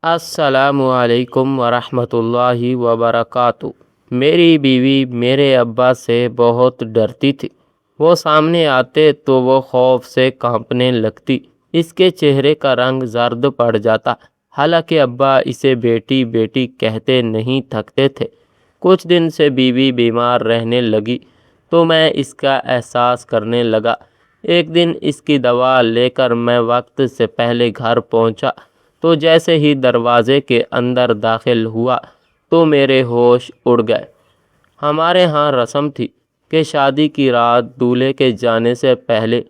السلام علیکم ورحمۃ اللہ وبرکاتہ۔ میری بیوی میرے ابا سے بہت ڈرتی تھی۔ وہ سامنے آتے تو وہ خوف سے کانپنے لگتی۔ اس کے چہرے کا رنگ زرد پڑ جاتا، حالانکہ ابا اسے بیٹی بیٹی کہتے نہیں تھکتے تھے۔ کچھ دن سے بیوی بیمار رہنے لگی تو میں اس کا احساس کرنے لگا۔ ایک دن اس کی دوا لے کر میں وقت سے پہلے گھر پہنچا تو جیسے ہی دروازے کے اندر داخل ہوا تو میرے ہوش اڑ گئے۔ ہمارے ہاں رسم تھی کہ شادی کی رات دولہے کے جانے سے پہلے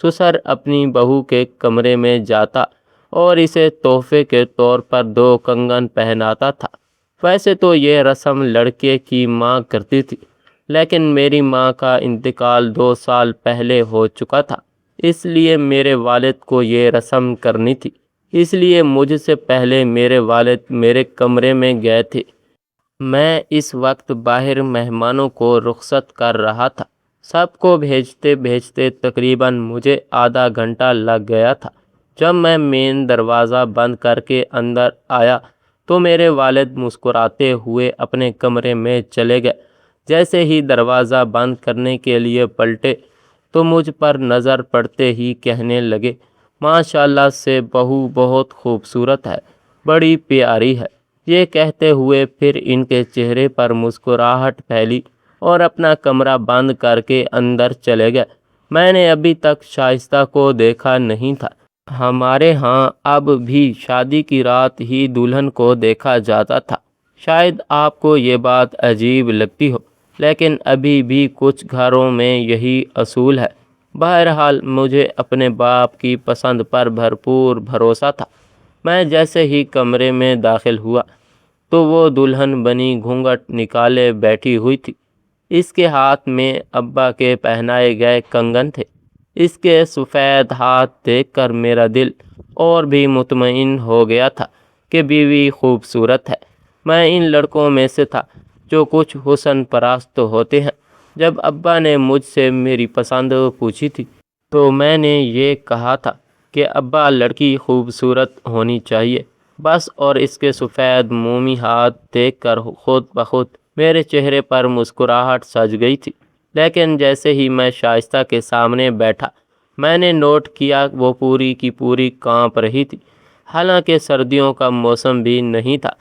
سسر اپنی بہو کے کمرے میں جاتا اور اسے تحفے کے طور پر 2 کنگن پہناتا تھا۔ ویسے تو یہ رسم لڑکے کی ماں کرتی تھی، لیکن میری ماں کا انتقال 2 سال پہلے ہو چکا تھا، اس لیے میرے والد کو یہ رسم کرنی تھی۔ اس لیے مجھ سے پہلے میرے والد میرے کمرے میں گئے تھے۔ میں اس وقت باہر مہمانوں کو رخصت کر رہا تھا۔ سب کو بھیجتے بھیجتے تقریباً مجھے آدھا گھنٹہ لگ گیا تھا۔ جب میں مین دروازہ بند کر کے اندر آیا تو میرے والد مسکراتے ہوئے اپنے کمرے میں چلے گئے۔ جیسے ہی دروازہ بند کرنے کے لیے پلٹے تو مجھ پر نظر پڑتے ہی کہنے لگے، ماشاءاللہ سے بہو بہت خوبصورت ہے، بڑی پیاری ہے۔ یہ کہتے ہوئے پھر ان کے چہرے پر مسکراہٹ پھیلی اور اپنا کمرہ بند کر کے اندر چلے گئے۔ میں نے ابھی تک شائستہ کو دیکھا نہیں تھا۔ ہمارے ہاں اب بھی شادی کی رات ہی دلہن کو دیکھا جاتا تھا۔ شاید آپ کو یہ بات عجیب لگتی ہو، لیکن ابھی بھی کچھ گھروں میں یہی اصول ہے۔ بہرحال مجھے اپنے باپ کی پسند پر بھرپور بھروسہ تھا۔ میں جیسے ہی کمرے میں داخل ہوا تو وہ دلہن بنی گھونگھٹ نکالے بیٹھی ہوئی تھی۔ اس کے ہاتھ میں ابا کے پہنائے گئے کنگن تھے۔ اس کے سفید ہاتھ دیکھ کر میرا دل اور بھی مطمئن ہو گیا تھا کہ بیوی خوبصورت ہے۔ میں ان لڑکوں میں سے تھا جو کچھ حسن پرست ہوتے ہیں۔ جب ابا نے مجھ سے میری پسند پوچھی تھی تو میں نے یہ کہا تھا کہ ابا لڑکی خوبصورت ہونی چاہیے بس، اور اس کے سفید مومی ہاتھ دیکھ کر خود بخود میرے چہرے پر مسکراہٹ سج گئی تھی۔ لیکن جیسے ہی میں شائستہ کے سامنے بیٹھا میں نے نوٹ کیا وہ پوری کی پوری کانپ رہی تھی، حالانکہ سردیوں کا موسم بھی نہیں تھا۔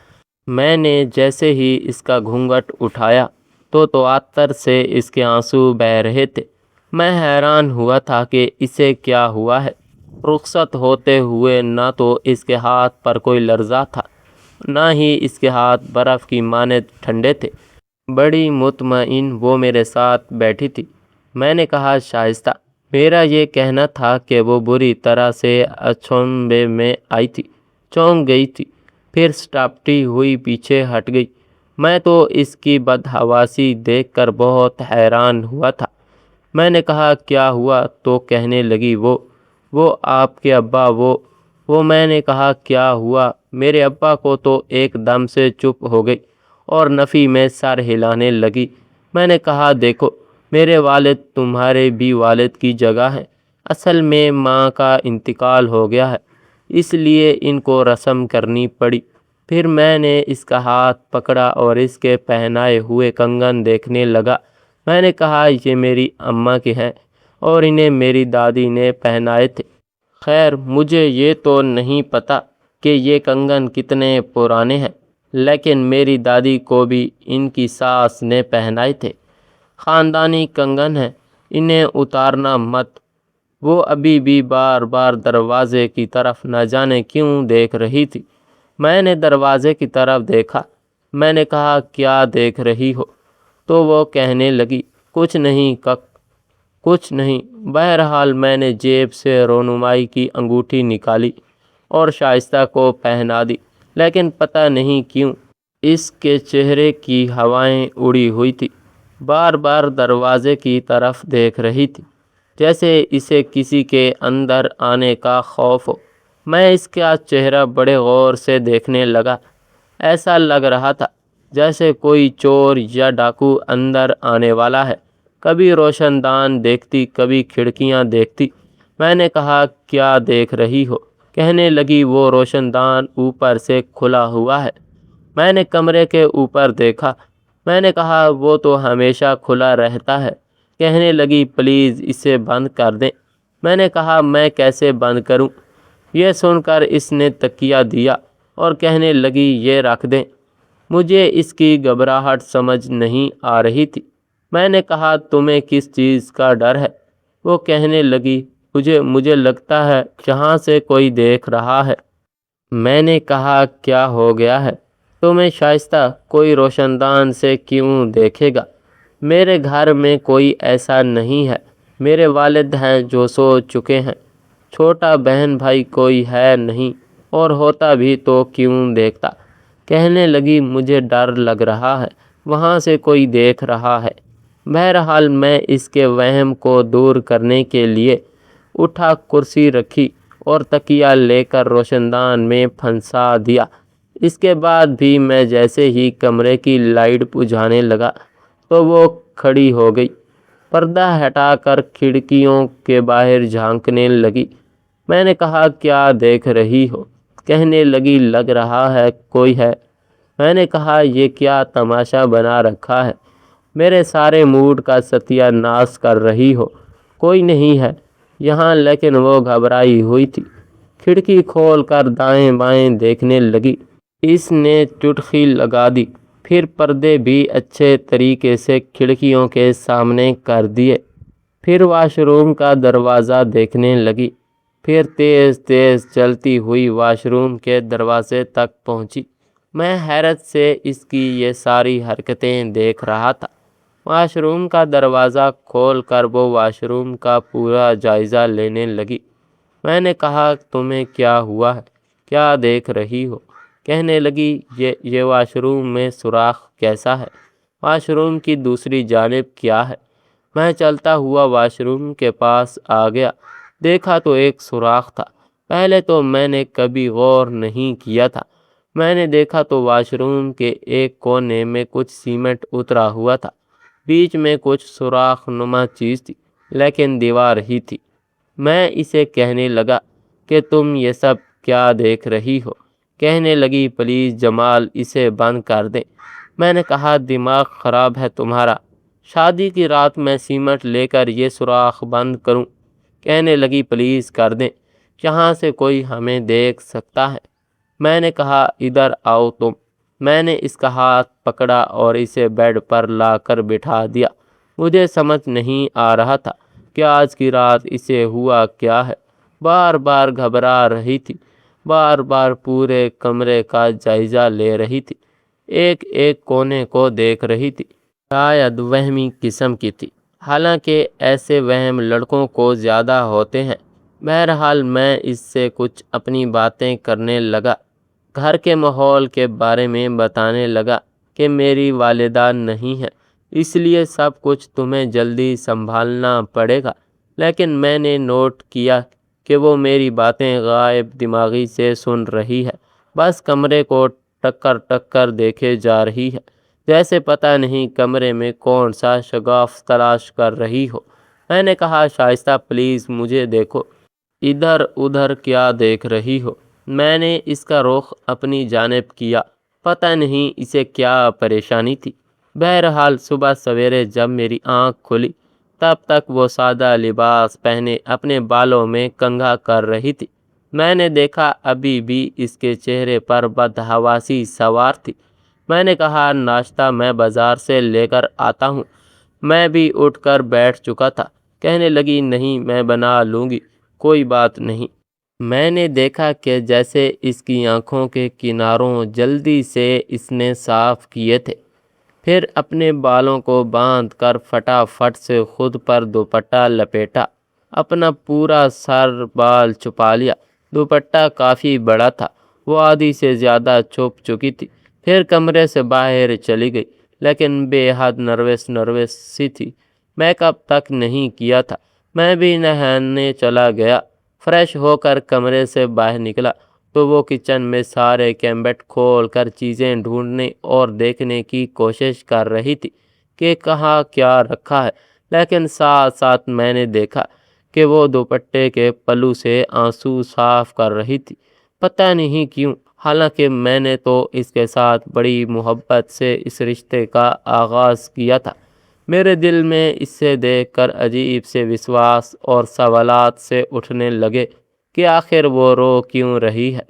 میں نے جیسے ہی اس کا گھونگھٹ اٹھایا تو تواتر سے اس کے آنسو بہہ رہے تھے۔ میں حیران ہوا تھا کہ اسے کیا ہوا ہے۔ رخصت ہوتے ہوئے نہ تو اس کے ہاتھ پر کوئی لرزہ تھا، نہ ہی اس کے ہاتھ برف کی مانند ٹھنڈے تھے۔ بڑی مطمئن وہ میرے ساتھ بیٹھی تھی۔ میں نے کہا، شائستہ، میرا یہ کہنا تھا کہ وہ بری طرح سے اچنبھے میں آئی تھی، چونک گئی تھی، پھر سٹاپٹی ہوئی پیچھے ہٹ گئی۔ میں تو اس کی بدحواسی دیکھ کر بہت حیران ہوا تھا۔ میں نے کہا، کیا ہوا؟ تو کہنے لگی، وہ آپ کے ابا وہ میں نے کہا، کیا ہوا؟ میرے ابا کو تو ایک دم سے چپ ہو گئی اور نفی میں سر ہلانے لگی۔ میں نے کہا، دیکھو، میرے والد تمہارے بھی والد کی جگہ ہیں۔ اصل میں ماں کا انتقال ہو گیا ہے، اس لیے ان کو رسم کرنی پڑی۔ پھر میں نے اس کا ہاتھ پکڑا اور اس کے پہنائے ہوئے کنگن دیکھنے لگا۔ میں نے کہا، یہ میری اماں کے ہیں اور انہیں میری دادی نے پہنائے تھے۔ خیر، مجھے یہ تو نہیں پتہ کہ یہ کنگن کتنے پرانے ہیں، لیکن میری دادی کو بھی ان کی ساس نے پہنائے تھے۔ خاندانی کنگن ہیں، انہیں اتارنا مت۔ وہ ابھی بھی بار بار دروازے کی طرف نہ جانے کیوں دیکھ رہی تھی۔ میں نے دروازے کی طرف دیکھا۔ میں نے کہا، کیا دیکھ رہی ہو؟ تو وہ کہنے لگی، کچھ نہیں کچھ نہیں۔ بہرحال میں نے جیب سے رونمائی کی انگوٹھی نکالی اور شائستہ کو پہنا دی، لیکن پتہ نہیں کیوں اس کے چہرے کی ہوائیں اڑی ہوئی تھی، بار بار دروازے کی طرف دیکھ رہی تھی، جیسے اسے کسی کے اندر آنے کا خوف ہو۔ میں اس کا چہرہ بڑے غور سے دیکھنے لگا۔ ایسا لگ رہا تھا جیسے کوئی چور یا ڈاکو اندر آنے والا ہے۔ کبھی روشن دان دیکھتی، کبھی کھڑکیاں دیکھتی۔ میں نے کہا، کیا دیکھ رہی ہو؟ کہنے لگی وہ روشن دان اوپر سے کھلا ہوا ہے۔ میں نے کمرے کے اوپر دیکھا۔ میں نے کہا وہ تو ہمیشہ کھلا رہتا ہے۔ کہنے لگی پلیز اسے بند کر دیں۔ میں نے کہا میں کیسے بند کروں؟ یہ سن کر اس نے تکیہ دیا اور کہنے لگی یہ رکھ دیں۔ مجھے اس کی گھبراہٹ سمجھ نہیں آ رہی تھی۔ میں نے کہا تمہیں کس چیز کا ڈر ہے؟ وہ کہنے لگی مجھے لگتا ہے جہاں سے کوئی دیکھ رہا ہے۔ میں نے کہا کیا ہو گیا ہے تمہیں شائستہ؟ کوئی روشن دان سے کیوں دیکھے گا؟ میرے گھر میں کوئی ایسا نہیں ہے۔ میرے والد ہیں جو سو چکے ہیں۔ چھوٹا بہن بھائی کوئی ہے نہیں، اور ہوتا بھی تو کیوں دیکھتا؟ کہنے لگی مجھے ڈر لگ رہا ہے، وہاں سے کوئی دیکھ رہا ہے۔ بہرحال میں اس کے وہم کو دور کرنے کے لیے اٹھا، کرسی رکھی اور تکیہ لے کر روشن دان میں پھنسا دیا۔ اس کے بعد بھی میں جیسے ہی کمرے کی لائٹ بجھانے لگا تو وہ کھڑی ہو گئی، پردہ ہٹا کر کھڑکیوں کے باہر جھانکنے لگی۔ میں نے کہا کیا دیکھ رہی ہو؟ کہنے لگی لگ رہا ہے کوئی ہے۔ میں نے کہا یہ کیا تماشا بنا رکھا ہے؟ میرے سارے موڈ کا ستیہ ناش کر رہی ہو۔ کوئی نہیں ہے یہاں۔ لیکن وہ گھبرائی ہوئی تھی، کھڑکی کھول کر دائیں بائیں دیکھنے لگی۔ اس نے چٹکی لگا دی، پھر پردے بھی اچھے طریقے سے کھڑکیوں کے سامنے کر دیے، پھر واش روم کا دروازہ دیکھنے لگی، پھر تیز تیز چلتی ہوئی واش روم کے دروازے تک پہنچی۔ میں حیرت سے اس کی یہ ساری حرکتیں دیکھ رہا تھا۔ واش روم کا دروازہ کھول کر وہ واش روم کا پورا جائزہ لینے لگی۔ میں نے کہا تمہیں کیا ہوا ہے؟ کیا دیکھ رہی ہو؟ کہنے لگی یہ واش روم میں سوراخ کیسا ہے؟ واش روم کی دوسری جانب کیا ہے؟ میں چلتا ہوا واش روم کے پاس آ گیا، دیکھا تو ایک سوراخ تھا۔ پہلے تو میں نے کبھی غور نہیں کیا تھا۔ میں نے دیکھا تو واش روم کے ایک کونے میں کچھ سیمنٹ اترا ہوا تھا، بیچ میں کچھ سوراخ نما چیز تھی، لیکن دیوار ہی تھی۔ میں اسے کہنے لگا کہ تم یہ سب کیا دیکھ رہی ہو؟ کہنے لگی پلیز جمال اسے بند کر دیں۔ میں نے کہا دماغ خراب ہے تمہارا؟ شادی کی رات میں سیمنٹ لے کر یہ سوراخ بند کروں؟ کہنے لگی پلیز کر دیں، یہاں سے کوئی ہمیں دیکھ سکتا ہے۔ میں نے کہا ادھر آؤ تم۔ میں نے اس کا ہاتھ پکڑا اور اسے بیڈ پر لا کر بٹھا دیا۔ مجھے سمجھ نہیں آ رہا تھا کہ آج کی رات اسے ہوا کیا ہے۔ بار بار گھبرا رہی تھی، بار بار پورے کمرے کا جائزہ لے رہی تھی، ایک ایک کونے کو دیکھ رہی تھی۔ شاید وہمی قسم کی تھی، حالانکہ ایسے وہم لڑکوں کو زیادہ ہوتے ہیں۔ بہرحال میں اس سے کچھ اپنی باتیں کرنے لگا، گھر کے ماحول کے بارے میں بتانے لگا کہ میری والدہ نہیں ہے، اس لیے سب کچھ تمہیں جلدی سنبھالنا پڑے گا۔ لیکن میں نے نوٹ کیا کہ وہ میری باتیں غائب دماغی سے سن رہی ہے، بس کمرے کو ٹکر دیکھے جا رہی ہے، جیسے پتہ نہیں کمرے میں کون سا شگاف تلاش کر رہی ہو۔ میں نے کہا شائستہ پلیز مجھے دیکھو، ادھر ادھر کیا دیکھ رہی ہو؟ میں نے اس کا رخ اپنی جانب کیا، پتہ نہیں اسے کیا پریشانی تھی۔ بہرحال صبح سویرے جب میری آنکھ کھلی تب تک وہ سادہ لباس پہنے اپنے بالوں میں کنگھا کر رہی تھی۔ میں نے دیکھا ابھی بھی اس کے چہرے پر بدحواسی سوار تھی۔ میں نے کہا ناشتہ میں بازار سے لے کر آتا ہوں۔ میں بھی اٹھ کر بیٹھ چکا تھا۔ کہنے لگی نہیں میں بنا لوں گی، کوئی بات نہیں۔ میں نے دیکھا کہ جیسے اس کی آنکھوں کے کناروں جلدی سے اس نے صاف کیے تھے، پھر اپنے بالوں کو باندھ کر فٹافٹ سے خود پر دوپٹہ لپیٹا، اپنا پورا سر بال چھپا لیا۔ دوپٹہ کافی بڑا تھا، وہ آدھی سے زیادہ چھپ چکی تھی۔ پھر کمرے سے باہر چلی گئی، لیکن بے حد نروس سی تھی۔ میک اپ تک نہیں کیا تھا۔ میں بھی نہانے چلا گیا۔ فریش ہو کر کمرے سے باہر نکلا تو وہ کچن میں سارے کیبنٹ کھول کر چیزیں ڈھونڈنے اور دیکھنے کی کوشش کر رہی تھی کہ کہاں کیا رکھا ہے، لیکن ساتھ ساتھ میں نے دیکھا کہ وہ دوپٹے کے پلو سے آنسو صاف کر رہی تھی۔ پتہ نہیں کیوں، حالانکہ میں نے تو اس کے ساتھ بڑی محبت سے اس رشتے کا آغاز کیا تھا۔ میرے دل میں اس سے دیکھ کر عجیب سے وسواس اور سوالات سے اٹھنے لگے کہ آخر وہ رو کیوں رہی ہے۔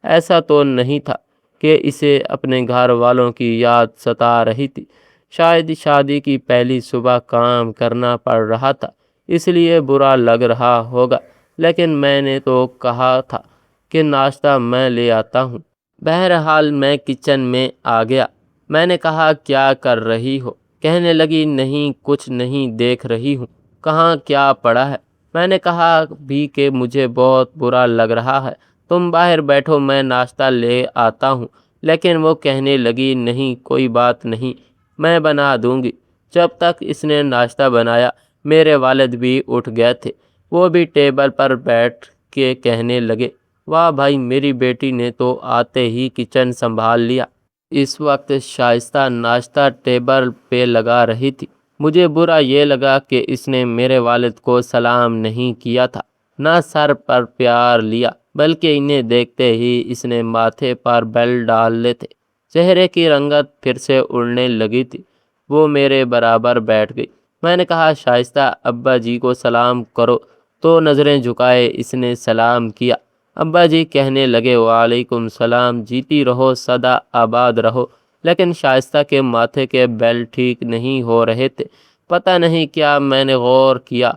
ایسا تو نہیں تھا کہ اسے اپنے گھر والوں کی یاد ستا رہی تھی۔ شاید شادی کی پہلی صبح کام کرنا پڑ رہا تھا، اس لیے برا لگ رہا ہوگا، لیکن میں نے تو کہا تھا کہ ناشتہ میں لے آتا ہوں۔ بہرحال میں کچن میں آ گیا۔ میں نے کہا کیا کر رہی ہو؟ کہنے لگی نہیں کچھ نہیں، دیکھ رہی ہوں کہاں کیا پڑا ہے۔ میں نے کہا بھی کہ مجھے بہت برا لگ رہا ہے، تم باہر بیٹھو میں ناشتہ لے آتا ہوں، لیکن وہ کہنے لگی نہیں کوئی بات نہیں، میں بنا دوں گی۔ جب تک اس نے ناشتہ بنایا میرے والد بھی اٹھ گئے تھے۔ وہ بھی ٹیبل پر بیٹھ کے کہنے لگے واہ بھائی، میری بیٹی نے تو آتے ہی کچن سنبھال لیا۔ اس وقت شائستہ ناشتہ ٹیبل پہ لگا رہی تھی۔ مجھے برا یہ لگا کہ اس نے میرے والد کو سلام نہیں کیا تھا، نہ سر پر پیار لیا، بلکہ انہیں دیکھتے ہی اس نے ماتھے پر بل ڈال لیے تھے۔ چہرے کی رنگت پھر سے اڑنے لگی تھی۔ وہ میرے برابر بیٹھ گئی۔ میں نے کہا شائستہ ابا جی کو سلام کرو، تو نظریں جھکائے اس نے سلام کیا۔ ابا جی کہنے لگے وعلیکم السلام، جیتی رہو سدا آباد رہو، لیکن شائستہ کے ماتھے کے بیل ٹھیک نہیں ہو رہے تھے۔ پتہ نہیں کیا، میں نے غور کیا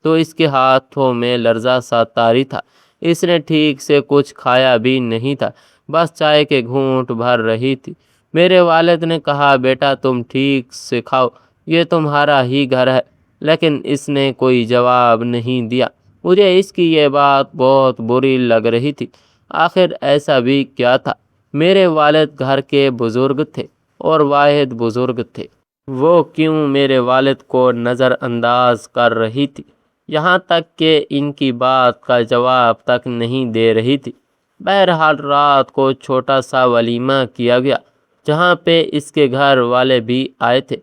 تو اس کے ہاتھوں میں لرزہ سا طاری تھا۔ اس نے ٹھیک سے کچھ کھایا بھی نہیں تھا، بس چائے کے گھونٹ بھر رہی تھی۔ میرے والد نے کہا بیٹا تم ٹھیک سے کھاؤ، یہ تمہارا ہی گھر ہے، لیکن اس نے کوئی جواب نہیں دیا۔ مجھے اس کی یہ بات بہت بری لگ رہی تھی۔ آخر ایسا بھی کیا تھا؟ میرے والد گھر کے بزرگ تھے اور واحد بزرگ تھے۔ وہ کیوں میرے والد کو نظر انداز کر رہی تھی، یہاں تک کہ ان کی بات کا جواب تک نہیں دے رہی تھی۔ بہرحال رات کو چھوٹا سا ولیمہ کیا گیا، جہاں پہ اس کے گھر والے بھی آئے تھے۔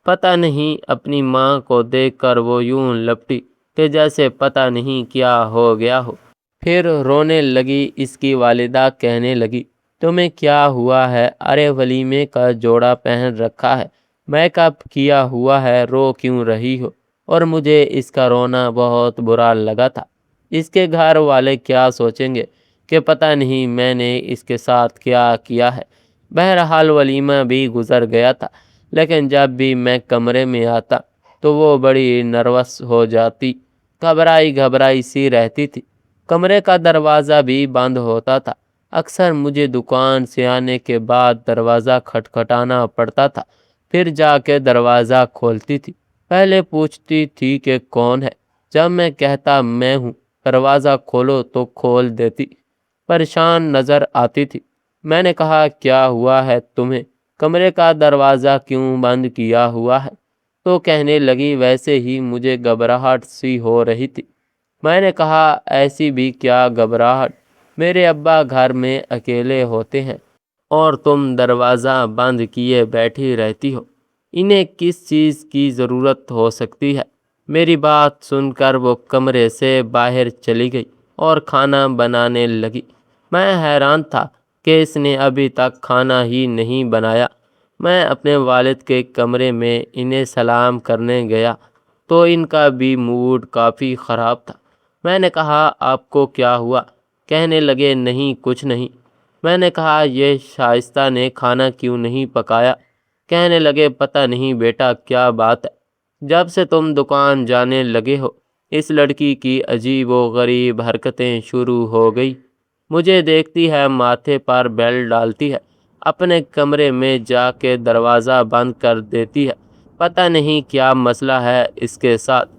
پتہ نہیں اپنی ماں کو دیکھ کر وہ یوں لپٹی کہ جیسے پتہ نہیں کیا ہو گیا ہو۔ پھر رونے لگی۔ اس کی والدہ کہنے لگی تمہیں کیا ہوا ہے؟ ارے ولیمے کا جوڑا پہن رکھا ہے، میک اپ کیا ہوا ہے، رو کیوں رہی ہو؟ اور مجھے اس کا رونا بہت برا لگا تھا۔ اس کے گھر والے کیا سوچیں گے کہ پتہ نہیں میں نے اس کے ساتھ کیا کیا ہے۔ بہرحال ولیمہ بھی گزر گیا تھا، لیکن جب بھی میں کمرے میں آتا تو وہ بڑی نروس ہو جاتی، گھبرائی سی رہتی تھی۔ کمرے کا دروازہ بھی بند ہوتا تھا۔ اکثر مجھے دکان سے آنے کے بعد دروازہ کھٹکھٹانا پڑتا تھا، پھر جا کے دروازہ کھولتی تھی۔ پہلے پوچھتی تھی کہ کون ہے، جب میں کہتا میں ہوں، دروازہ کھولو تو کھول دیتی۔ پریشان نظر آتی تھی۔ میں نے کہا کیا ہوا ہے تمہیں؟ کمرے کا دروازہ کیوں بند کیا ہوا ہے؟ تو کہنے لگی ویسے ہی مجھے گھبراہٹ سی ہو رہی تھی۔ میں نے کہا ایسی بھی کیا گھبراہٹ؟ میرے ابا گھر میں اکیلے ہوتے ہیں اور تم دروازہ بند کیے بیٹھی رہتی ہو، انہیں کس چیز کی ضرورت ہو سکتی ہے؟ میری بات سن کر وہ کمرے سے باہر چلی گئی اور کھانا بنانے لگی۔ میں حیران تھا کہ اس نے ابھی تک کھانا ہی نہیں بنایا۔ میں اپنے والد کے کمرے میں انہیں سلام کرنے گیا تو ان کا بھی موڈ کافی خراب تھا۔ میں نے کہا آپ کو کیا ہوا؟ کہنے لگے نہیں کچھ نہیں۔ میں نے کہا یہ شائستہ نے کھانا کیوں نہیں پکایا؟ کہنے لگے پتہ نہیں بیٹا کیا بات ہے، جب سے تم دکان جانے لگے ہو اس لڑکی کی عجیب و غریب حرکتیں شروع ہو گئی۔ مجھے دیکھتی ہے، ماتھے پر بیل ڈالتی ہے، اپنے کمرے میں جا کے دروازہ بند کر دیتی ہے۔ پتہ نہیں کیا مسئلہ ہے اس کے ساتھ۔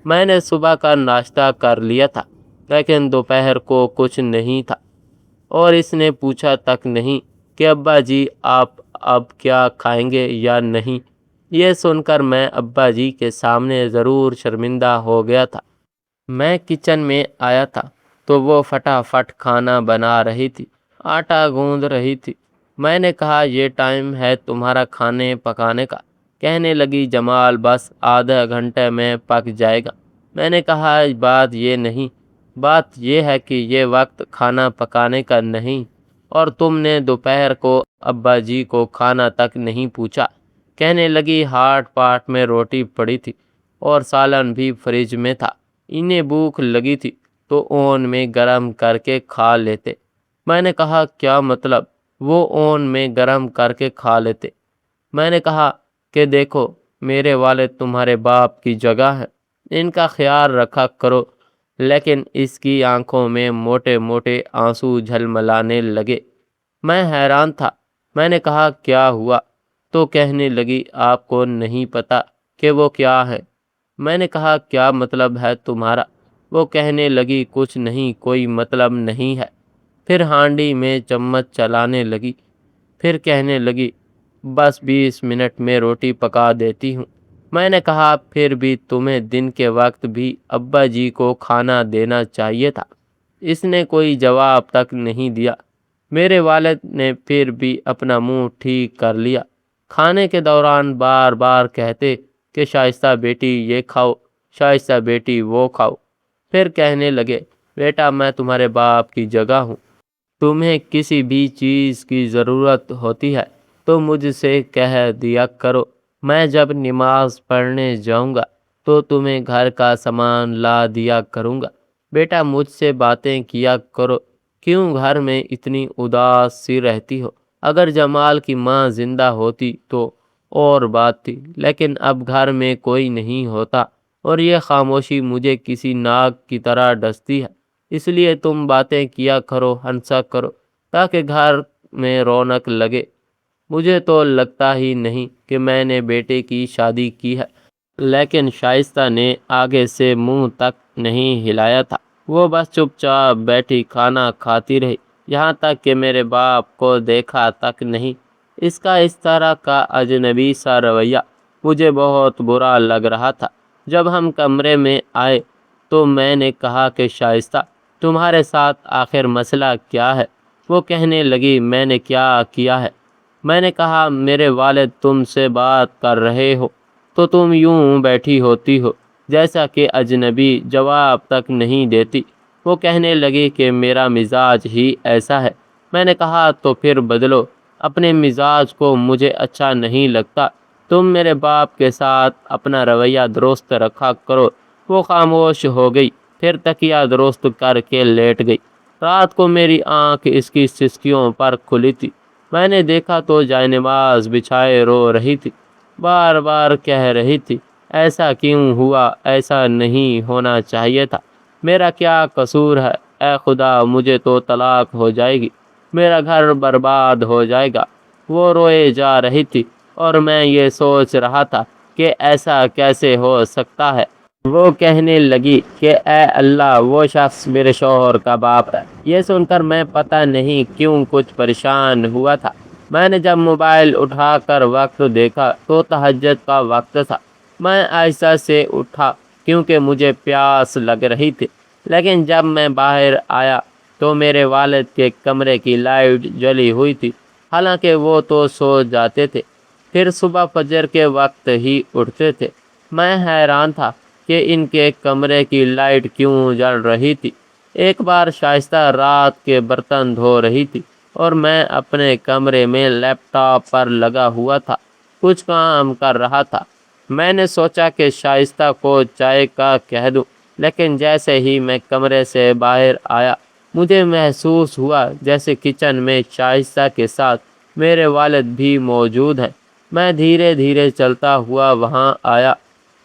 میں نے صبح کا ناشتہ کر لیا تھا، لیکن دوپہر کو کچھ نہیں تھا، اور اس نے پوچھا تک نہیں کہ ابا جی آپ اب کیا کھائیں گے یا نہیں۔ یہ سن کر میں ابا جی کے سامنے ضرور شرمندہ ہو گیا تھا۔ میں کچن میں آیا تھا تو وہ فٹافٹ کھانا بنا رہی تھی، آٹا گوندھ رہی تھی۔ میں نے کہا یہ ٹائم ہے تمہارا کھانے پکانے کا؟ کہنے لگی جمال بس آدھا گھنٹے میں پک جائے گا۔ میں نے کہا بات یہ نہیں، بات یہ ہے کہ یہ وقت کھانا پکانے کا نہیں، اور تم نے دوپہر کو ابا جی کو کھانا تک نہیں پوچھا۔ کہنے لگی ہاٹ پاٹ میں روٹی پڑی تھی اور سالن بھی فریج میں تھا، انہیں بھوک لگی تھی تو اوون میں گرم کر کے کھا لیتے۔ میں نے کہا کیا مطلب؟ وہ اوون میں گرم کر کے کھا لیتے؟ میں نے کہا کہ دیکھو، میرے والد تمہارے باپ کی جگہ ہیں، ان کا خیال رکھا کرو۔ لیکن اس کی آنکھوں میں موٹے موٹے آنسو جھلملانے لگے۔ میں حیران تھا۔ میں نے کہا کیا ہوا؟ تو کہنے لگی آپ کو نہیں پتہ کہ وہ کیا ہے؟ میں نے کہا کیا مطلب ہے تمہارا؟ وہ کہنے لگی کچھ نہیں، کوئی مطلب نہیں ہے۔ پھر ہانڈی میں چمچ چلانے لگی، پھر کہنے لگی بس 20 منٹ میں روٹی پکا دیتی ہوں۔ میں نے کہا پھر بھی تمہیں دن کے وقت بھی ابا جی کو کھانا دینا چاہیے تھا۔ اس نے کوئی جواب تک نہیں دیا۔ میرے والد نے پھر بھی اپنا منہ ٹھیک کر لیا۔ کھانے کے دوران بار بار کہتے کہ شائستہ بیٹی یہ کھاؤ، شائستہ بیٹی وہ کھاؤ۔ پھر کہنے لگے بیٹا میں تمہارے باپ کی جگہ ہوں، تمہیں کسی بھی چیز کی ضرورت ہوتی ہے تو مجھ سے کہہ دیا کرو، میں جب نماز پڑھنے جاؤں گا تو تمہیں گھر کا سامان لا دیا کروں گا۔ بیٹا مجھ سے باتیں کیا کرو، کیوں گھر میں اتنی اداس سی رہتی ہو؟ اگر جمال کی ماں زندہ ہوتی تو اور بات تھی، لیکن اب گھر میں کوئی نہیں ہوتا اور یہ خاموشی مجھے کسی ناگ کی طرح ڈستی ہے۔ اس لیے تم باتیں کیا کرو، ہنسا کرو، تاکہ گھر میں رونق لگے۔ مجھے تو لگتا ہی نہیں کہ میں نے بیٹے کی شادی کی ہے۔ لیکن شائستہ نے آگے سے منہ تک نہیں ہلایا تھا، وہ بس چپ چاپ بیٹھی کھانا کھاتی رہی، یہاں تک کہ میرے باپ کو دیکھا تک نہیں۔ اس کا اس طرح کا اجنبی سا رویہ مجھے بہت برا لگ رہا تھا۔ جب ہم کمرے میں آئے تو میں نے کہا کہ شائستہ تمہارے ساتھ آخر مسئلہ کیا ہے؟ وہ کہنے لگی میں نے کیا کیا ہے؟ میں نے کہا میرے والد تم سے بات کر رہے ہو تو تم یوں بیٹھی ہوتی ہو جیسا کہ اجنبی، جواب تک نہیں دیتی۔ وہ کہنے لگی کہ میرا مزاج ہی ایسا ہے۔ میں نے کہا تو پھر بدلو اپنے مزاج کو، مجھے اچھا نہیں لگتا۔ تم میرے باپ کے ساتھ اپنا رویہ درست رکھا کرو۔ وہ خاموش ہو گئی، پھر تکیہ درست کر کے لیٹ گئی۔ رات کو میری آنکھ اس کی سسکیوں پر کھلی تھی۔ میں نے دیکھا تو جائے بچھائے رو رہی تھی، بار بار کہہ رہی تھی ایسا کیوں ہوا، ایسا نہیں ہونا چاہیے تھا، میرا کیا قصور ہے؟ اے خدا مجھے تو طلاق ہو جائے گی، میرا گھر برباد ہو جائے گا۔ وہ روئے جا رہی تھی اور میں یہ سوچ رہا تھا کہ ایسا کیسے ہو سکتا ہے۔ وہ کہنے لگی کہ اے اللہ وہ شخص میرے شوہر کا باپ ہے۔ یہ سن کر میں پتہ نہیں کیوں کچھ پریشان ہوا تھا۔ میں نے جب موبائل اٹھا کر وقت دیکھا تو تہجد کا وقت تھا۔ میں آہستہ سے اٹھا کیونکہ مجھے پیاس لگ رہی تھی، لیکن جب میں باہر آیا تو میرے والد کے کمرے کی لائٹ جلی ہوئی تھی، حالانکہ وہ تو سو جاتے تھے، پھر صبح فجر کے وقت ہی اٹھتے تھے۔ میں حیران تھا کہ ان کے کمرے کی لائٹ کیوں جل رہی تھی۔ ایک بار شائستہ رات کے برتن دھو رہی تھی اور میں اپنے کمرے میں لیپ ٹاپ پر لگا ہوا تھا، کچھ کام کر رہا تھا۔ میں نے سوچا کہ شائستہ کو چائے کا کہہ دوں، لیکن جیسے ہی میں کمرے سے باہر آیا مجھے محسوس ہوا جیسے کچن میں شائستہ کے ساتھ میرے والد بھی موجود ہیں۔ میں دھیرے دھیرے چلتا ہوا وہاں آیا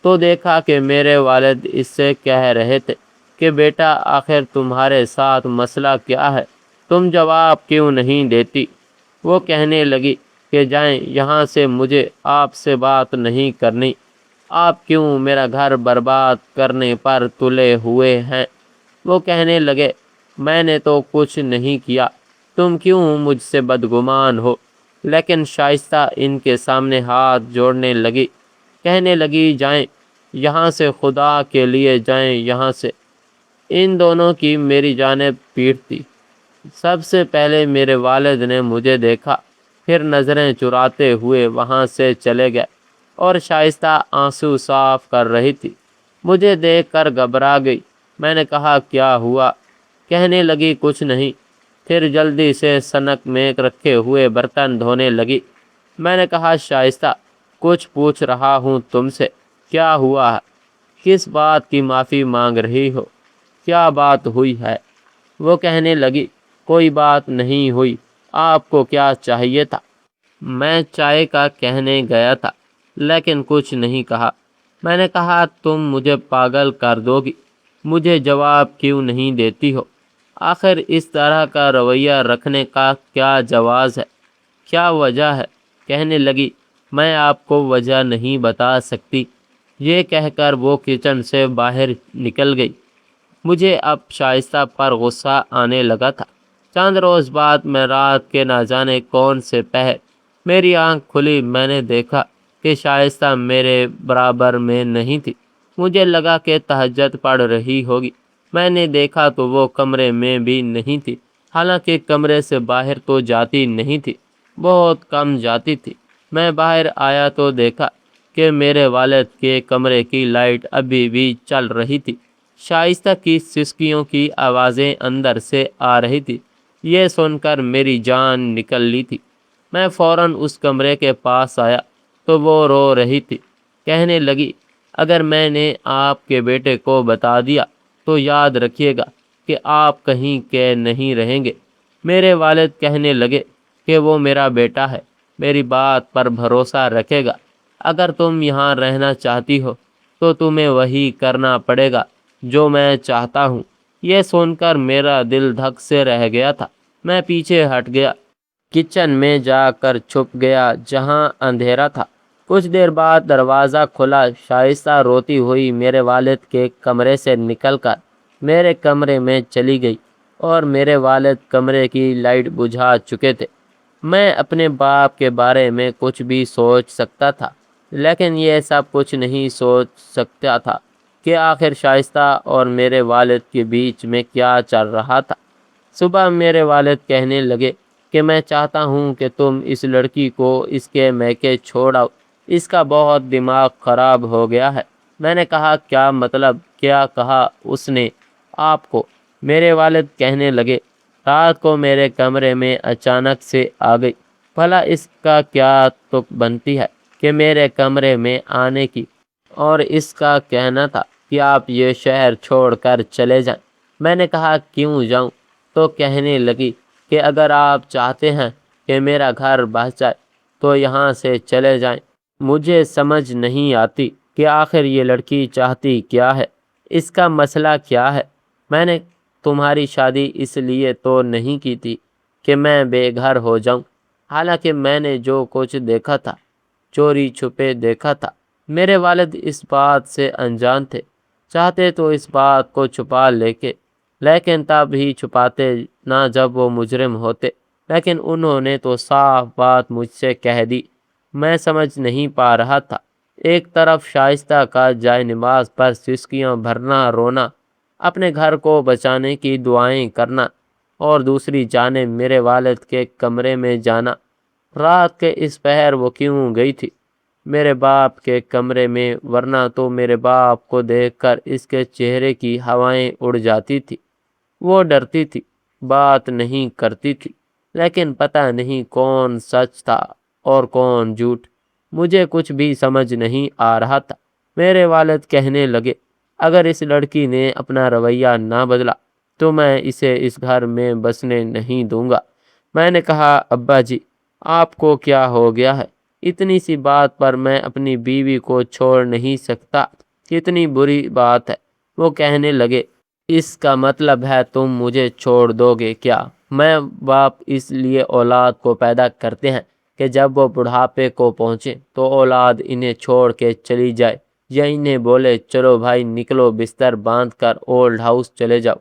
تو دیکھا کہ میرے والد اس سے کہہ رہے تھے کہ بیٹا آخر تمہارے ساتھ مسئلہ کیا ہے، تم جواب کیوں نہیں دیتی؟ وہ کہنے لگی کہ جائیں یہاں سے، مجھے آپ سے بات نہیں کرنی۔ آپ کیوں میرا گھر برباد کرنے پر تلے ہوئے ہیں؟ وہ کہنے لگے میں نے تو کچھ نہیں کیا، تم کیوں مجھ سے بدگمان ہو؟ لیکن شائستہ ان کے سامنے ہاتھ جوڑنے لگی، کہنے لگی جائیں یہاں سے، خدا کے لیے جائیں یہاں سے۔ ان دونوں کی میری جانب پیٹھ تھی۔ سب سے پہلے میرے والد نے مجھے دیکھا، پھر نظریں چراتے ہوئے وہاں سے چلے گئے اور شائستہ آنسو صاف کر رہی تھی۔ مجھے دیکھ کر گھبرا گئی۔ میں نے کہا کیا ہوا؟ کہنے لگی کچھ نہیں، پھر جلدی سے سنک میں رکھے ہوئے برتن دھونے لگی۔ میں نے کہا شائستہ، کچھ پوچھ رہا ہوں تم سے، کیا ہوا ہے؟ کس بات کی معافی مانگ رہی ہو؟ کیا بات ہوئی ہے؟ وہ کہنے لگی کوئی بات نہیں ہوئی، آپ کو کیا چاہیے تھا؟ میں چائے کا کہنے گیا تھا لیکن کچھ نہیں کہا۔ میں نے کہا تم مجھے پاگل کر دو گی، مجھے جواب کیوں نہیں دیتی ہو؟ آخر اس طرح کا رویہ رکھنے کا کیا جواز ہے؟ کیا وجہ ہے؟ کہنے لگی میں آپ کو وجہ نہیں بتا سکتی۔ یہ کہہ کر وہ کچن سے باہر نکل گئی۔ مجھے اب شائستہ پر غصہ آنے لگا تھا۔ چند روز بعد میں رات کے نہ جانے کون سے پہر میری آنکھ کھلی، میں نے دیکھا کہ شائستہ میرے برابر میں نہیں تھی۔ مجھے لگا کہ تہجد پڑھ رہی ہوگی۔ میں نے دیکھا تو وہ کمرے میں بھی نہیں تھی، حالانکہ کمرے سے باہر تو جاتی نہیں تھی، بہت کم جاتی تھی۔ میں باہر آیا تو دیکھا کہ میرے والد کے کمرے کی لائٹ ابھی بھی چل رہی تھی۔ شائستہ کی سسکیوں کی آوازیں اندر سے آ رہی تھی۔ یہ سن کر میری جان نکل لی تھی۔ میں فوراً اس کمرے کے پاس آیا تو وہ رو رہی تھی۔ کہنے لگی اگر میں نے آپ کے بیٹے کو بتا دیا تو یاد رکھیے گا کہ آپ کہیں کے نہیں رہیں گے۔ میرے والد کہنے لگے کہ وہ میرا بیٹا ہے، میری بات پر بھروسہ رکھے گا۔ اگر تم یہاں رہنا چاہتی ہو تو تمہیں وہی کرنا پڑے گا جو میں چاہتا ہوں۔ یہ سن کر میرا دل دھک سے رہ گیا تھا۔ میں پیچھے ہٹ گیا، کچن میں جا کر چھپ گیا جہاں اندھیرا تھا۔ کچھ دیر بعد دروازہ کھلا۔ شائستہ روتی ہوئی میرے والد کے کمرے سے نکل کر میرے کمرے میں چلی گئی اور میرے والد کمرے کی لائٹ بجھا چکے تھے۔ میں اپنے باپ کے بارے میں کچھ بھی سوچ سکتا تھا، لیکن یہ سب کچھ نہیں سوچ سکتا تھا کہ آخر شائستہ اور میرے والد کے بیچ میں کیا چل رہا تھا۔ صبح میرے والد کہنے لگے کہ میں چاہتا ہوں کہ تم اس لڑکی کو اس کے میکے چھوڑ آؤ، اس کا بہت دماغ خراب ہو گیا ہے۔ میں نے کہا کیا مطلب؟ کیا کہا اس نے آپ کو؟ میرے والد کہنے لگے رات کو میرے کمرے میں اچانک سے آ گئی۔ بھلا اس کا کیا تک بنتی ہے کہ میرے کمرے میں آنے کی، اور اس کا کہنا تھا کہ آپ یہ شہر چھوڑ کر چلے جائیں۔ میں نے کہا کیوں جاؤں؟ تو کہنے لگی کہ اگر آپ چاہتے ہیں کہ میرا گھر بس جائے تو یہاں سے چلے جائیں۔ مجھے سمجھ نہیں آتی کہ آخر یہ لڑکی چاہتی کیا ہے، اس کا مسئلہ کیا ہے۔ میں نے تمہاری شادی اس لیے تو نہیں کی تھی کہ میں بے گھر ہو جاؤں، حالانکہ میں نے جو کچھ دیکھا تھا چوری چھپے دیکھا تھا۔ میرے والد اس بات سے انجان تھے، چاہتے تو اس بات کو چھپا لیکن تب ہی چھپاتے نہ جب وہ مجرم ہوتے، لیکن انہوں نے تو صاف بات مجھ سے کہہ دی۔ میں سمجھ نہیں پا رہا تھا، ایک طرف شائستہ کا جائے نماز پر سسکیاں بھرنا رونا، اپنے گھر کو بچانے کی دعائیں کرنا، اور دوسری جانب میرے والد کے کمرے میں جانا۔ رات کے اس پہر وہ کیوں گئی تھی میرے باپ کے کمرے میں؟ ورنہ تو میرے باپ کو دیکھ کر اس کے چہرے کی ہوائیں اڑ جاتی تھی۔ وہ ڈرتی تھی، بات نہیں کرتی تھی، لیکن پتہ نہیں کون سچ تھا اور کون جھوٹ۔ مجھے کچھ بھی سمجھ نہیں آ رہا تھا۔ میرے والد کہنے لگے اگر اس لڑکی نے اپنا رویہ نہ بدلا تو میں اسے اس گھر میں بسنے نہیں دوں گا۔ میں نے کہا ابا جی، آپ کو کیا ہو گیا ہے؟ اتنی سی بات پر میں اپنی بیوی کو چھوڑ نہیں سکتا، کتنی بری بات ہے۔ وہ کہنے لگے اس کا مطلب ہے تم مجھے چھوڑ دو گے کیا؟ میں باپ اس لیے اولاد کو پیدا کرتے ہیں کہ جب وہ بڑھاپے کو پہنچے تو اولاد انہیں چھوڑ کے چلی جائے، یا انہیں بولے چلو بھائی نکلو بستر باندھ کر اولڈ ہاؤس چلے جاؤ۔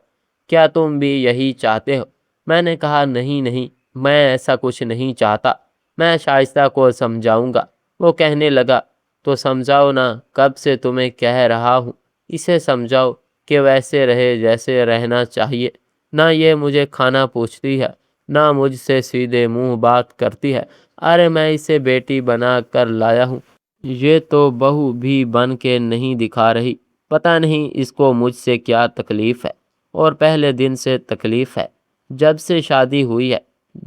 کیا تم بھی یہی چاہتے ہو؟ میں نے کہا نہیں، میں ایسا کچھ نہیں چاہتا، میں شائستہ کو سمجھاؤں گا۔ وہ کہنے لگا تو سمجھاؤ نا، کب سے تمہیں کہہ رہا ہوں اسے سمجھاؤ کہ ویسے رہے جیسے رہنا چاہیے۔ نہ یہ مجھے کھانا پوچھتی ہے، نہ مجھ سے سیدھے منہ بات کرتی ہے۔ ارے میں اسے بیٹی بنا کر لایا ہوں، یہ تو بہو بھی بن کے نہیں دکھا رہی۔ پتہ نہیں اس کو مجھ سے کیا تکلیف ہے، اور پہلے دن سے تکلیف ہے جب سے شادی ہوئی ہے۔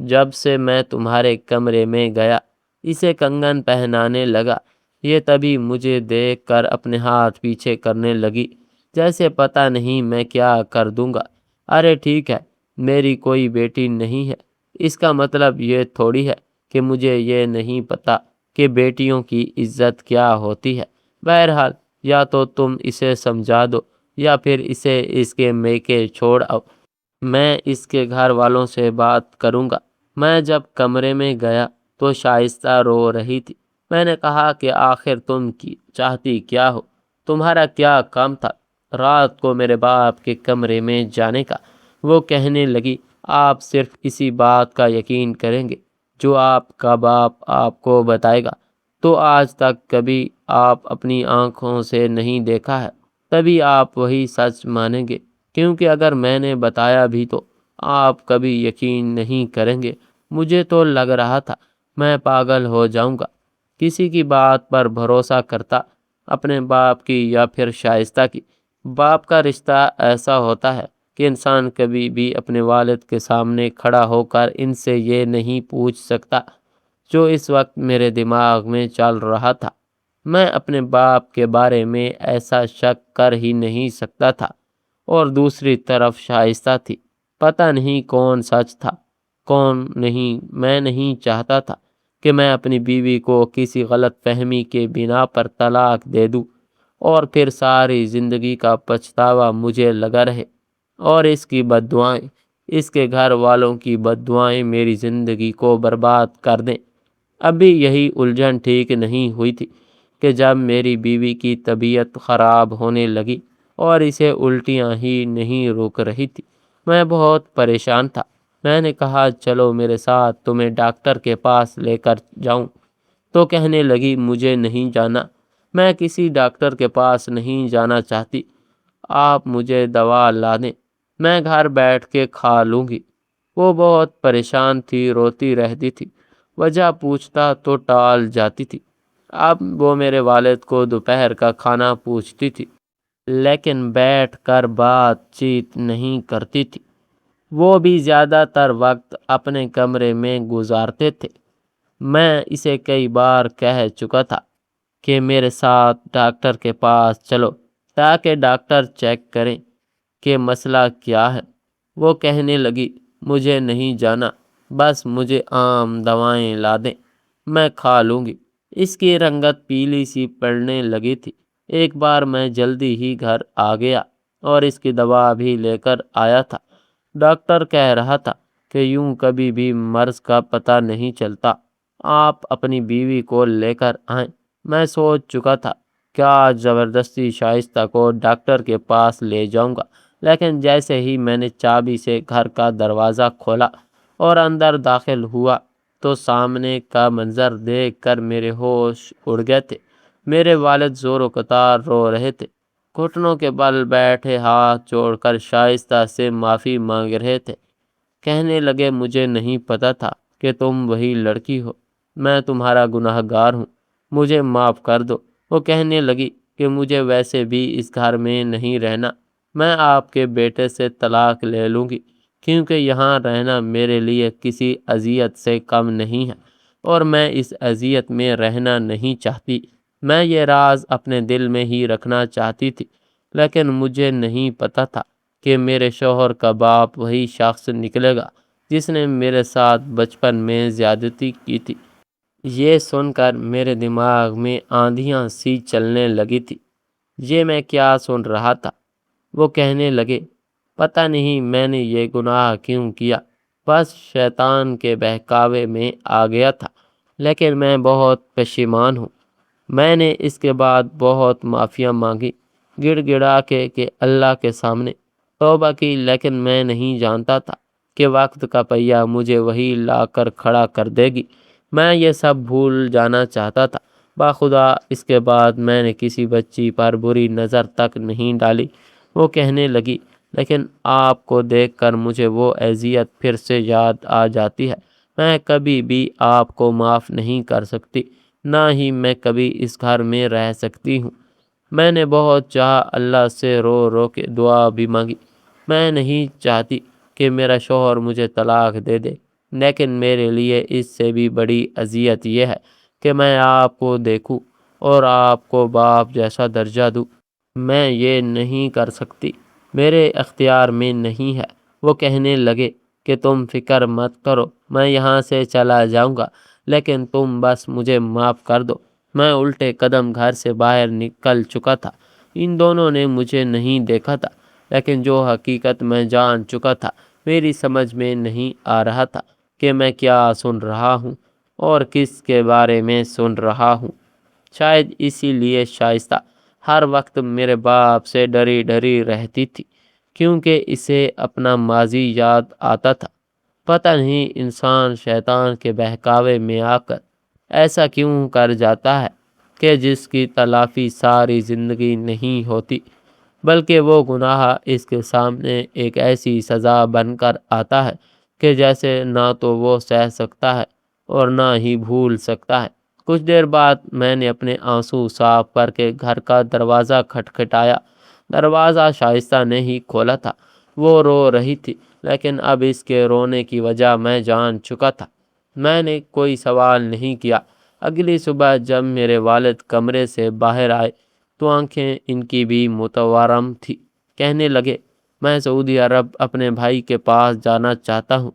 جب سے میں تمہارے کمرے میں گیا اسے کنگن پہنانے لگا، یہ تبھی مجھے دیکھ کر اپنے ہاتھ پیچھے کرنے لگی، جیسے پتہ نہیں میں کیا کر دوں گا۔ ارے ٹھیک ہے، میری کوئی بیٹی نہیں ہے، اس کا مطلب یہ تھوڑی ہے کہ مجھے یہ نہیں پتہ کہ بیٹیوں کی عزت کیا ہوتی ہے۔ بہرحال یا تو تم اسے سمجھا دو یا پھر اسے اس کے میکے چھوڑ آؤ، میں اس کے گھر والوں سے بات کروں گا۔ میں جب کمرے میں گیا تو شائستہ رو رہی تھی۔ میں نے کہا کہ آخر تم چاہتی کیا ہو؟ تمہارا کیا کام تھا رات کو میرے باپ کے کمرے میں جانے کا؟ وہ کہنے لگی، آپ صرف اسی بات کا یقین کریں گے جو آپ کا باپ آپ کو بتائے گا تو آج تک کبھی آپ اپنی آنکھوں سے نہیں دیکھا ہے، تبھی آپ وہی سچ مانیں گے، کیونکہ اگر میں نے بتایا بھی تو آپ کبھی یقین نہیں کریں گے۔ مجھے تو لگ رہا تھا میں پاگل ہو جاؤں گا، کسی کی بات پر بھروسہ کرتا، اپنے باپ کی یا پھر شائستہ کی۔ باپ کا رشتہ ایسا ہوتا ہے کہ انسان کبھی بھی اپنے والد کے سامنے کھڑا ہو کر ان سے یہ نہیں پوچھ سکتا جو اس وقت میرے دماغ میں چل رہا تھا۔ میں اپنے باپ کے بارے میں ایسا شک کر ہی نہیں سکتا تھا، اور دوسری طرف شائستہ تھی، پتہ نہیں کون سچ تھا کون نہیں۔ میں نہیں چاہتا تھا کہ میں اپنی بیوی کو کسی غلط فہمی کے بنا پر طلاق دے دوں اور پھر ساری زندگی کا پچھتاوا مجھے لگا رہے، اور اس کی بددعائیں، اس کے گھر والوں کی بددعائیں میری زندگی کو برباد کر دیں۔ ابھی یہی الجھن ٹھیک نہیں ہوئی تھی کہ جب میری بیوی کی طبیعت خراب ہونے لگی اور اسے الٹیاں ہی نہیں رک رہی تھی۔ میں بہت پریشان تھا۔ میں نے کہا چلو میرے ساتھ تمہیں ڈاکٹر کے پاس لے کر جاؤں، تو کہنے لگی مجھے نہیں جانا، میں کسی ڈاکٹر کے پاس نہیں جانا چاہتی، آپ مجھے دوا لا دیں، میں گھر بیٹھ کے کھا لوں گی۔ وہ بہت پریشان تھی، روتی رہتی تھی، وجہ پوچھتا تو ٹال جاتی تھی۔ اب وہ میرے والد کو دوپہر کا کھانا پوچھتی تھی، لیکن بیٹھ کر بات چیت نہیں کرتی تھی۔ وہ بھی زیادہ تر وقت اپنے کمرے میں گزارتے تھے۔ میں اسے کئی بار کہہ چکا تھا کہ میرے ساتھ ڈاکٹر کے پاس چلو تاکہ ڈاکٹر چیک کریں کہ مسئلہ کیا ہے۔ وہ کہنے لگی مجھے نہیں جانا، بس مجھے عام دوائیں لا دیں، میں کھا لوں گی۔ اس کی رنگت پیلی سی پڑنے لگی تھی۔ ایک بار میں جلدی ہی گھر آ گیا اور اس کی دوا بھی لے کر آیا تھا۔ ڈاکٹر کہہ رہا تھا کہ یوں کبھی بھی مرض کا پتہ نہیں چلتا، آپ اپنی بیوی کو لے کر آئیں۔ میں سوچ چکا تھا کیا زبردستی شائستہ کو ڈاکٹر کے پاس لے جاؤں گا، لیکن جیسے ہی میں نے چابی سے گھر کا دروازہ کھولا اور اندر داخل ہوا تو سامنے کا منظر دیکھ کر میرے ہوش اڑ گئے تھے۔ میرے والد زور و قطار رو رہے تھے، گھٹنوں کے بل بیٹھے ہاتھ جوڑ کر شائستہ سے معافی مانگ رہے تھے۔ کہنے لگے مجھے نہیں پتا تھا کہ تم وہی لڑکی ہو، میں تمہارا گناہ گار ہوں، مجھے معاف کر دو۔ وہ کہنے لگی کہ مجھے ویسے بھی اس گھر میں نہیں رہنا، میں آپ کے بیٹے سے طلاق لے لوں گی، کیونکہ یہاں رہنا میرے لیے کسی اذیت سے کم نہیں ہے، اور میں اس اذیت میں رہنا نہیں چاہتی۔ میں یہ راز اپنے دل میں ہی رکھنا چاہتی تھی، لیکن مجھے نہیں پتا تھا کہ میرے شوہر کا باپ وہی شخص نکلے گا جس نے میرے ساتھ بچپن میں زیادتی کی تھی۔ یہ سن کر میرے دماغ میں آندھیاں سی چلنے لگی تھی، یہ میں کیا سن رہا تھا؟ وہ کہنے لگے پتہ نہیں میں نے یہ گناہ کیوں کیا، بس شیطان کے بہکاوے میں آ گیا تھا، لیکن میں بہت پشیمان ہوں۔ میں نے اس کے بعد بہت معافیاں مانگی، گڑ گڑا کے اللہ کے سامنے توبہ کی، لیکن میں نہیں جانتا تھا کہ وقت کا پہیہ مجھے وہی لا کر کھڑا کر دے گی۔ میں یہ سب بھول جانا چاہتا تھا، باخدا اس کے بعد میں نے کسی بچی پر بری نظر تک نہیں ڈالی۔ وہ کہنے لگی لیکن آپ کو دیکھ کر مجھے وہ اذیت پھر سے یاد آ جاتی ہے، میں کبھی بھی آپ کو معاف نہیں کر سکتی، نہ ہی میں کبھی اس گھر میں رہ سکتی ہوں۔ میں نے بہت چاہا، اللہ سے رو رو کے دعا بھی مانگی۔ میں نہیں چاہتی کہ میرا شوہر مجھے طلاق دے دے، لیکن میرے لیے اس سے بھی بڑی اذیت یہ ہے کہ میں آپ کو دیکھوں اور آپ کو باپ جیسا درجہ دوں۔ میں یہ نہیں کر سکتی، میرے اختیار میں نہیں ہے۔ وہ کہنے لگے کہ تم فکر مت کرو، میں یہاں سے چلا جاؤں گا، لیکن تم بس مجھے معاف کر دو۔ میں الٹے قدم گھر سے باہر نکل چکا تھا۔ ان دونوں نے مجھے نہیں دیکھا تھا، لیکن جو حقیقت میں جان چکا تھا، میری سمجھ میں نہیں آ رہا تھا کہ میں کیا سن رہا ہوں اور کس کے بارے میں سن رہا ہوں۔ شاید اسی لیے شائستہ ہر وقت میرے باپ سے ڈری ڈری رہتی تھی، کیونکہ اسے اپنا ماضی یاد آتا تھا۔ پتہ نہیں انسان شیطان کے بہکاوے میں آ کر ایسا کیوں کر جاتا ہے کہ جس کی تلافی ساری زندگی نہیں ہوتی، بلکہ وہ گناہ اس کے سامنے ایک ایسی سزا بن کر آتا ہے کہ جیسے نہ تو وہ سہ سکتا ہے اور نہ ہی بھول سکتا ہے۔ کچھ دیر بعد میں نے اپنے آنسو صاف کر کے گھر کا دروازہ کھٹکھٹایا۔ دروازہ شائستہ نے ہی کھولا تھا۔ وہ رو رہی تھی، لیکن اب اس کے رونے کی وجہ میں جان چکا تھا۔ میں نے کوئی سوال نہیں کیا۔ اگلی صبح جب میرے والد کمرے سے باہر آئے تو آنکھیں ان کی بھی متورم تھی۔ کہنے لگے، میں سعودی عرب اپنے بھائی کے پاس جانا چاہتا ہوں،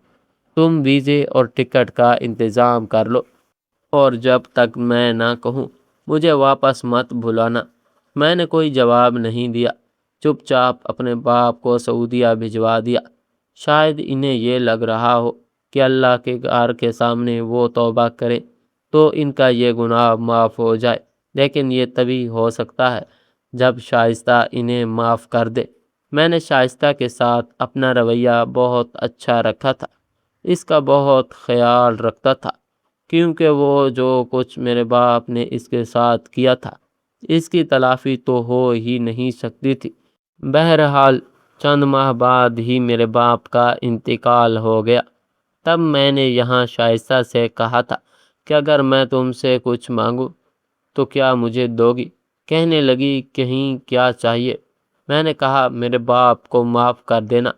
تم ویزے اور ٹکٹ کا انتظام کر لو، اور جب تک میں نہ کہوں مجھے واپس مت بلانا۔ میں نے کوئی جواب نہیں دیا، چپ چاپ اپنے باپ کو سعودیہ بھجوا دیا۔ شاید انہیں یہ لگ رہا ہو کہ اللہ کے گھر کے سامنے وہ توبہ کرے تو ان کا یہ گناہ معاف ہو جائے، لیکن یہ تبھی ہو سکتا ہے جب شائستہ انہیں معاف کر دے۔ میں نے شائستہ کے ساتھ اپنا رویہ بہت اچھا رکھا تھا، اس کا بہت خیال رکھتا تھا، کیونکہ وہ جو کچھ میرے باپ نے اس کے ساتھ کیا تھا، اس کی تلافی تو ہو ہی نہیں سکتی تھی۔ بہرحال چند ماہ بعد ہی میرے باپ کا انتقال ہو گیا۔ تب میں نے یہاں شائستہ سے کہا تھا کہ اگر میں تم سے کچھ مانگوں تو کیا مجھے دو گی؟ کہنے لگی، کہیں کیا چاہیے؟ میں نے کہا، میرے باپ کو معاف کر دینا۔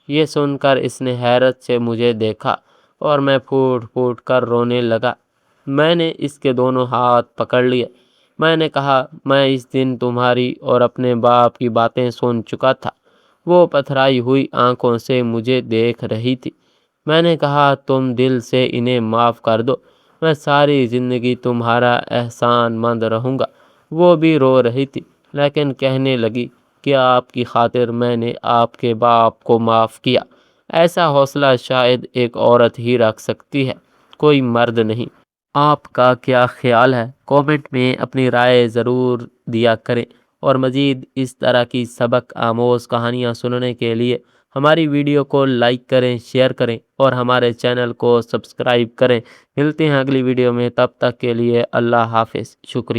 یہ سن کر اس نے حیرت سے مجھے دیکھا اور میں پھوٹ پھوٹ کر رونے لگا۔ میں نے اس کے دونوں ہاتھ پکڑ لیے۔ میں نے کہا، میں اس دن تمہاری اور اپنے باپ کی باتیں سن چکا تھا۔ وہ پتھرائی ہوئی آنکھوں سے مجھے دیکھ رہی تھی۔ میں نے کہا، تم دل سے انہیں معاف کر دو، میں ساری زندگی تمہارا احسان مند رہوں گا۔ وہ بھی رو رہی تھی، لیکن کہنے لگی کہ آپ کی خاطر میں نے آپ کے باپ کو معاف کیا۔ ایسا حوصلہ شاید ایک عورت ہی رکھ سکتی ہے، کوئی مرد نہیں۔ آپ کا کیا خیال ہے؟ کومنٹ میں اپنی رائے ضرور دیا کریں، اور مزید اس طرح کی سبق آموز کہانیاں سننے کے لیے ہماری ویڈیو کو لائک کریں، شیئر کریں اور ہمارے چینل کو سبسکرائب کریں۔ ملتے ہیں اگلی ویڈیو میں، تب تک کے لیے اللہ حافظ، شکریہ۔